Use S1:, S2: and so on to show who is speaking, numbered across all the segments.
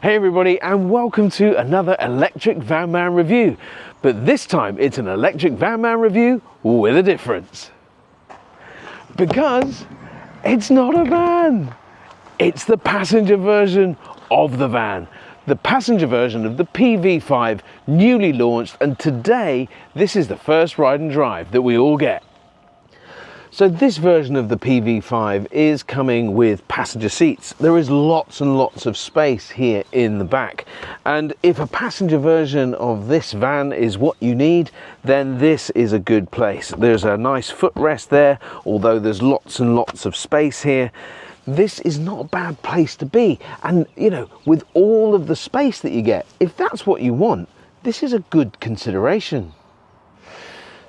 S1: Hey everybody, and welcome to another electric van man review. But this time it's an electric van man review with a difference. Because it's not a van. It's the passenger version of the van. The passenger version of the PV5, newly launched, and today this is the first ride and drive that we all get. So this version of the PV5 is coming with passenger seats. There is lots and lots of space here in the back. And if a passenger version of this van is what you need, then this is a good place. There's a nice footrest there, although there's lots and lots of space here. This is not a bad place to be. And you know, with all of the space that you get, if that's what you want, this is a good consideration.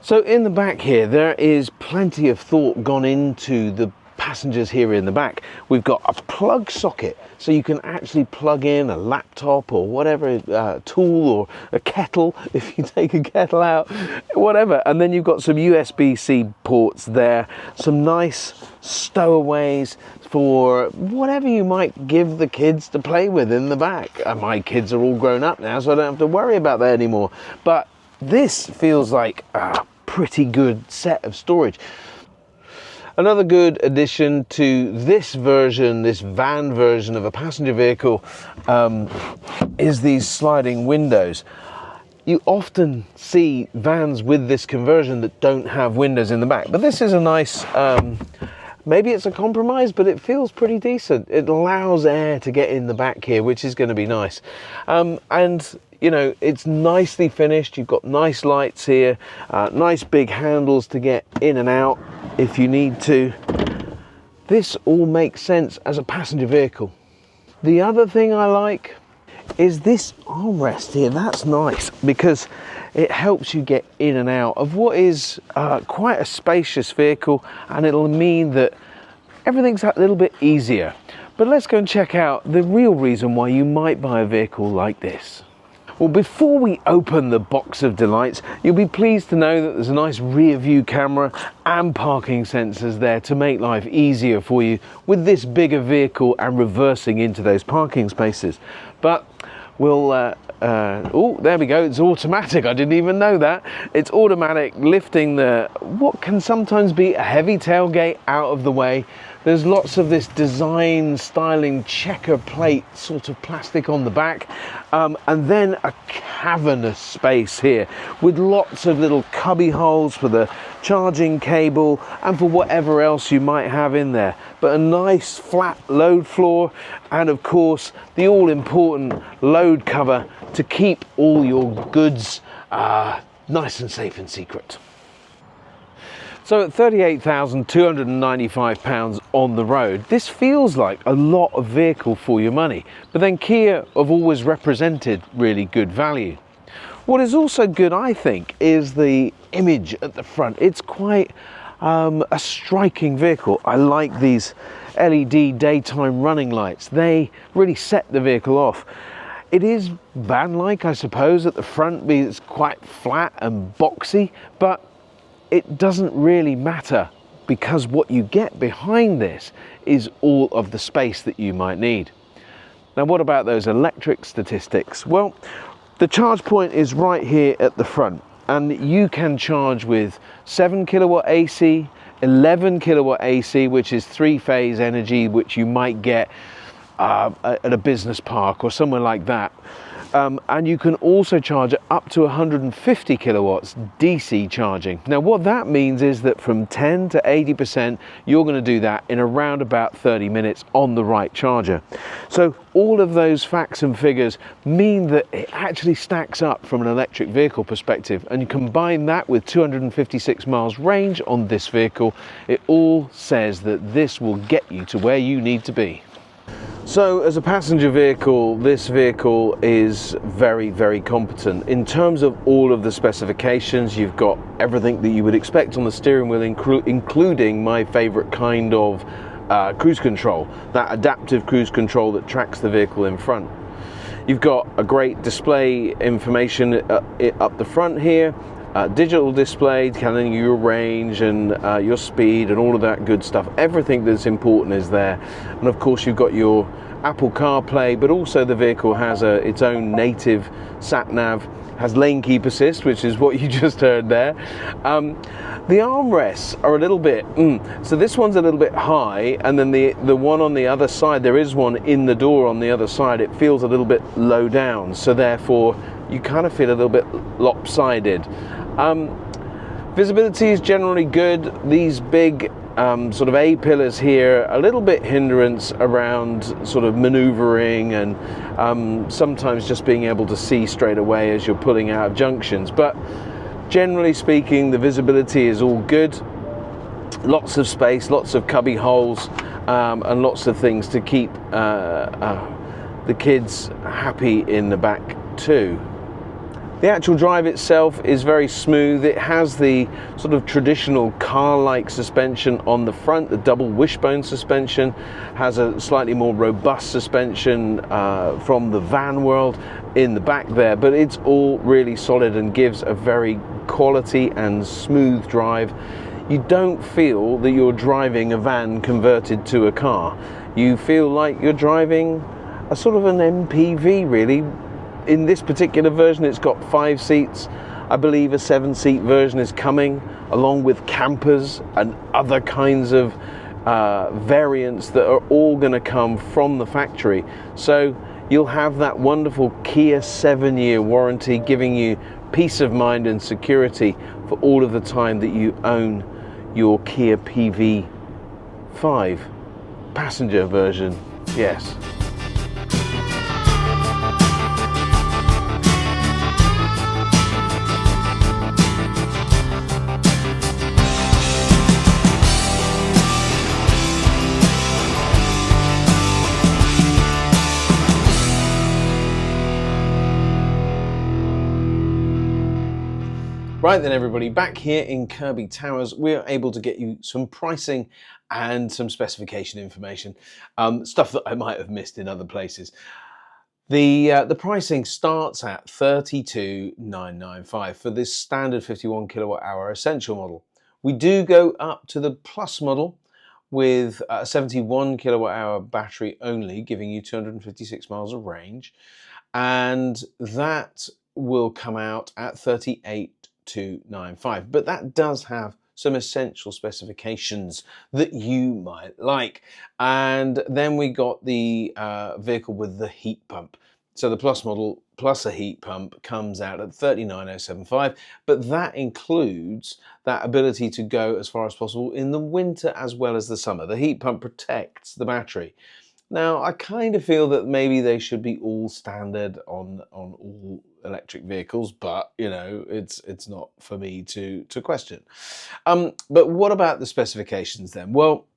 S1: So in the back here, there is plenty of thought gone into the passengers here in the back. We've got a plug socket, so you can actually plug in a laptop or whatever tool, or a kettle, if you take a kettle out, whatever. And then you've got some USB-C ports there, some nice stowaways for whatever you might give the kids to play with in the back. My kids are all grown up now, so I don't have to worry about that anymore. But this feels like a pretty good set of storage. Another good addition to this version, this van version of a passenger vehicle, is these sliding windows. You often see vans with this conversion that don't have windows in the back, but this is a nice, maybe it's a compromise, but it feels pretty decent. It allows air to get in the back here, which is going to be nice. And you know, it's nicely finished. You've got nice lights here, nice big handles to get in and out if you need to. This all makes sense as a passenger vehicle. The other thing I like is this armrest here. That's nice because it helps you get in and out of what is quite a spacious vehicle, and it'll mean that everything's a little bit easier. But let's go and check out the real reason why you might buy a vehicle like this. Well, before we open the box of delights, you'll be pleased to know that there's a nice rear view camera and parking sensors there to make life easier for you with this bigger vehicle and reversing into those parking spaces. But we'll, oh, there we go, it's automatic. I didn't even know that. It's automatic, lifting what can sometimes be a heavy tailgate out of the way. There's lots of this design styling checker plate sort of plastic on the back, and then a cavernous space here with lots of little cubby holes for the charging cable and for whatever else you might have in there. But a nice flat load floor, and of course the all-important load cover to keep all your goods nice and safe and secret. So at £38,295 on the road, this feels like a lot of vehicle for your money. But then Kia have always represented really good value. What is also good, I think, is the image at the front. It's quite a striking vehicle. I like these LED daytime running lights. They really set the vehicle off. It is van-like, I suppose, at the front. It's quite flat and boxy, but it doesn't really matter because what you get behind this is all of the space that you might need. Now, what about those electric statistics? Well, the charge point is right here at the front, and you can charge with 7 kilowatt AC, 11 kilowatt AC, which is three-phase energy, which you might get at a business park or somewhere like that. And you can also charge it up to 150 kilowatts DC charging. Now what that means is that from 10 to 80%, you're going to do that in around about 30 minutes on the right charger. So all of those facts and figures mean that it actually stacks up from an electric vehicle perspective, and you combine that with 256 miles range on this vehicle, it all says that this will get you to where you need to be. So as a passenger vehicle, this vehicle is very, very competent. In terms of all of the specifications, you've got everything that you would expect on the steering wheel, including my favorite kind of cruise control, that adaptive cruise control that tracks the vehicle in front. You've got a great display information up the front here, digital display telling you your range and your speed and all of that good stuff. Everything that's important is there. And of course you've got your Apple CarPlay, but also the vehicle has its own native sat-nav, has lane keep assist, which is what you just heard there. The armrests are a little bit, so this one's a little bit high, and then the one on the other side, there is one in the door on the other side, it feels a little bit low down, so therefore you kind of feel a little bit lopsided. Visibility is generally good. These big sort of A-pillars here, a little bit hindrance around sort of maneuvering and sometimes just being able to see straight away as you're pulling out of junctions. But generally speaking, the visibility is all good. Lots of space, lots of cubby holes, and lots of things to keep the kids happy in the back too. The actual drive itself is very smooth. It has the sort of traditional car-like suspension on the front. The double wishbone suspension has a slightly more robust suspension from the van world in the back there, but it's all really solid and gives a very quality and smooth drive. You don't feel that you're driving a van converted to a car. You feel like you're driving a sort of an MPV, really. In this particular version, it's got 5 seats. I believe a 7-seat version is coming, along with campers and other kinds of variants that are all going to come from the factory. So you'll have that wonderful Kia 7-year warranty, giving you peace of mind and security for all of the time that you own your Kia PV5 Passenger version. Yes. Right then everybody, back here in Kirby Towers, we're able to get you some pricing and some specification information, stuff that I might have missed in other places. The pricing starts at $32,995 for this standard 51 kilowatt hour essential model. We do go up to the plus model with a 71 kilowatt hour battery only, giving you 256 miles of range, and that will come out at $38,295, but that does have some essential specifications that you might like. And then we got the vehicle with the heat pump. So the plus model plus a heat pump comes out at $39,075, but that includes that ability to go as far as possible in the winter as well as the summer. The heat pump protects the battery. Now, I kind of feel that maybe they should be all standard on all electric vehicles, but you know, it's not for me to question. But what about the specifications then? Well,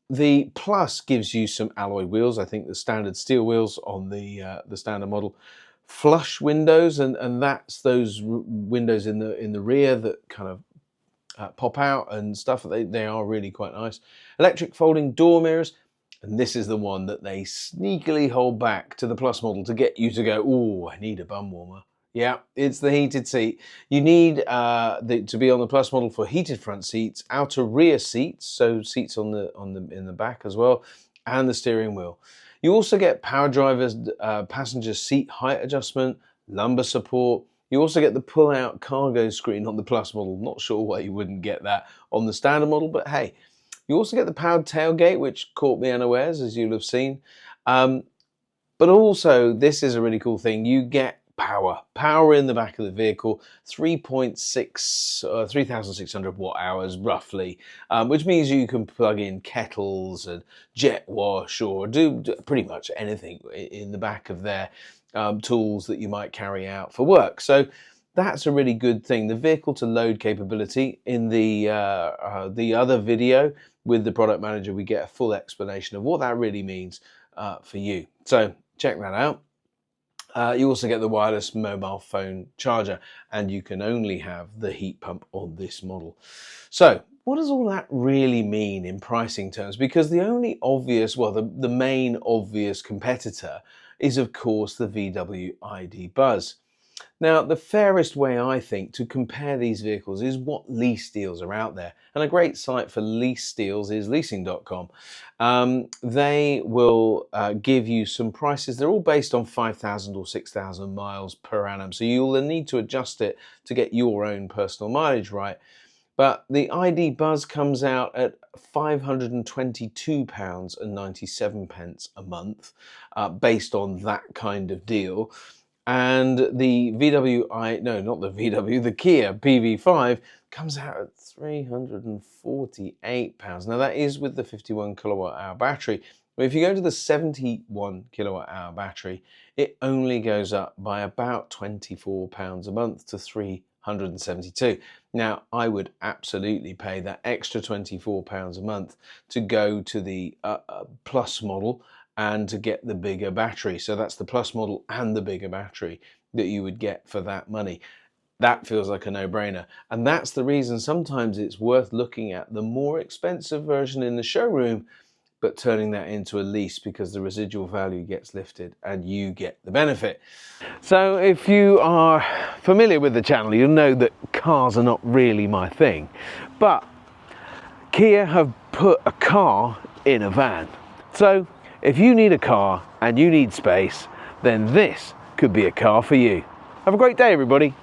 S1: the Plus gives you some alloy wheels. I think the standard steel wheels on the standard model, flush windows, and that's those windows in the rear that kind of pop out and stuff. They are really quite nice. Electric folding door mirrors. And this is the one that they sneakily hold back to the Plus model to get you to go, oh, I need a bum warmer. Yeah, it's the heated seat. You need to be on the Plus model for heated front seats, outer rear seats, so seats in the back as well, and the steering wheel. You also get power drivers, passenger seat height adjustment, lumbar support. You also get the pull-out cargo screen on the Plus model. Not sure why you wouldn't get that on the standard model, but hey. You also get the powered tailgate, which caught me unawares, as you'll have seen. But also, this is a really cool thing. You get power in the back of the vehicle, 3,600 watt hours roughly, which means you can plug in kettles and jet wash or do pretty much anything in the back of their tools that you might carry out for work. So that's a really good thing. The vehicle to load capability in the other video with the product manager, we get a full explanation of what that really means for you. So check that out. You also get the wireless mobile phone charger, and you can only have the heat pump on this model. So what does all that really mean in pricing terms? Because the only obvious, well, the main obvious competitor is of course the VW ID Buzz. Now, the fairest way, I think, to compare these vehicles is what lease deals are out there. And a great site for lease deals is leasing.com. They will give you some prices. They're all based on 5,000 or 6,000 miles per annum. So you'll need to adjust it to get your own personal mileage right. But the ID Buzz comes out at £522.97 a month, based on that kind of deal. And the the Kia PV5 comes out at £348. Now that is with the 51 kilowatt hour battery. But if you go to the 71 kilowatt hour battery, it only goes up by about £24 a month to £372. Now, I would absolutely pay that extra £24 a month to go to the Plus model and to get the bigger battery. So that's the Plus model and the bigger battery that you would get for that money. That feels like a no-brainer. And that's the reason sometimes it's worth looking at the more expensive version in the showroom, but turning that into a lease, because the residual value gets lifted and you get the benefit. So if you are familiar with the channel, you'll know that cars are not really my thing, but Kia have put a car in a van. So if you need a car and you need space, then this could be a car for you. Have a great day, everybody.